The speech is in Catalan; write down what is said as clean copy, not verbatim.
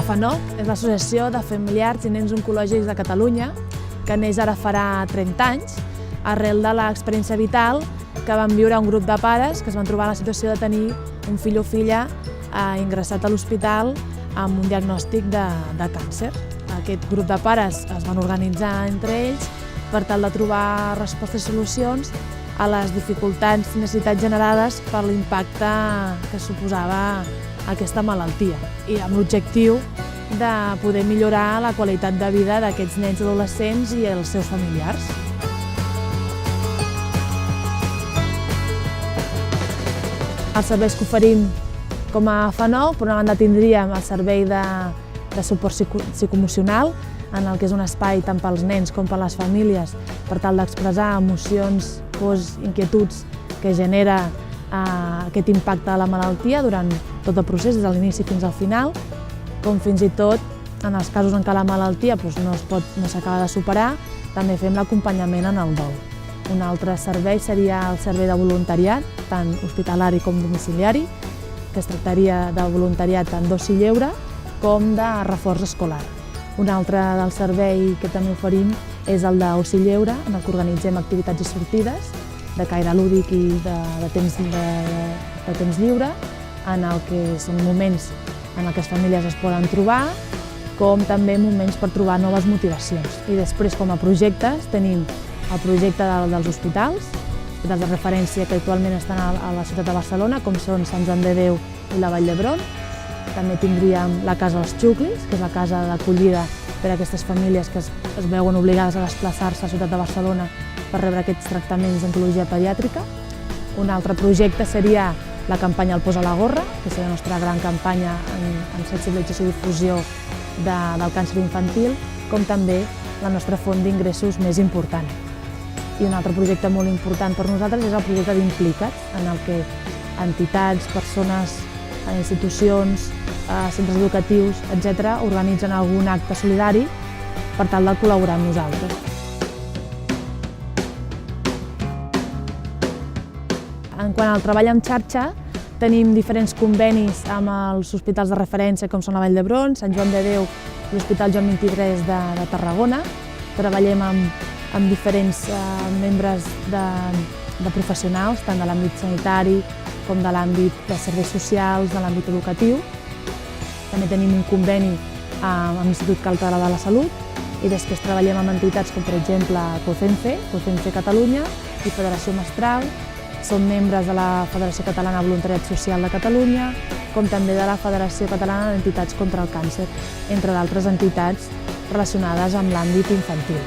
AFANOC és l'Associació de Familiars i Nens Oncològics de Catalunya, que neix ara farà 30 anys, arrel de l'experiència vital que van viure un grup de pares que es van trobar en la situació de tenir un fill o filla ingressat a l'hospital amb un diagnòstic de càncer. Aquest grup de pares es van organitzar entre ells per tal de trobar respostes i solucions a les dificultats i necessitats generades per l'impacte que suposava aquesta malaltia i amb l'objectiu de poder millorar la qualitat de vida d'aquests nens adolescents i els seus familiars. Els serveis que oferim com a AFANOC, per una banda tindríem el servei de suport psicoemocional, en el que és un espai tant pels nens com per les famílies per tal d'expressar emocions, pors, inquietuds que genera aquest impacte de la malaltia durant tot el procés, des de l'inici fins al final, com fins i tot en els casos en què la malaltia no s'acaba de superar, també fem l'acompanyament en el dol. Un altre servei seria el servei de voluntariat, tant hospitalari com domiciliari, que es tractaria de voluntariat tant d'oci lleure com de reforç escolar. Un altre del servei que també oferim és el d'oci lleure, en el que organitzem activitats i sortides de caire lúdic i de temps lliure, en el que són moments en els que les famílies es poden trobar, com també moments per trobar noves motivacions. I després, com a projectes, tenim el projecte dels hospitals de referència que actualment estan a la ciutat de Barcelona, com són Sant Joan de Déu i la Vall d'Hebron. També tindríem la Casa dels Xuclis, que és la casa d'acollida per a aquestes famílies que es veuen obligades a desplaçar-se a la ciutat de Barcelona per rebre aquests tractaments d'oncologia pediàtrica. Un altre projecte seria la campanya El Posa la Gorra, que és la nostra gran campanya en sensibilització i difusió del càncer infantil, com també la nostra font d'ingressos més important. I un altre projecte molt important per nosaltres és el projecte d'Implica't, en el que entitats, persones, institucions, centres educatius, etc., organitzen algun acte solidari per tal de col·laborar amb nosaltres. En quant al treball en xarxa, tenim diferents convenis amb els hospitals de referència com són la Vall d'Hebron, Sant Joan de Déu i l'Hospital Joan XXIII de Tarragona. Treballem amb diferents membres de professionals, tant de l'àmbit sanitari com de l'àmbit de serveis socials, de l'àmbit educatiu. També tenim un conveni amb l'Institut Català de la Salut i després treballem amb entitats com, per exemple, COCENFE Catalunya i Federació Mestral. Som membres de la Federació Catalana de Voluntariat Social de Catalunya, com també de la Federació Catalana d'Entitats contra el Càncer, entre d'altres entitats relacionades amb l'àmbit infantil.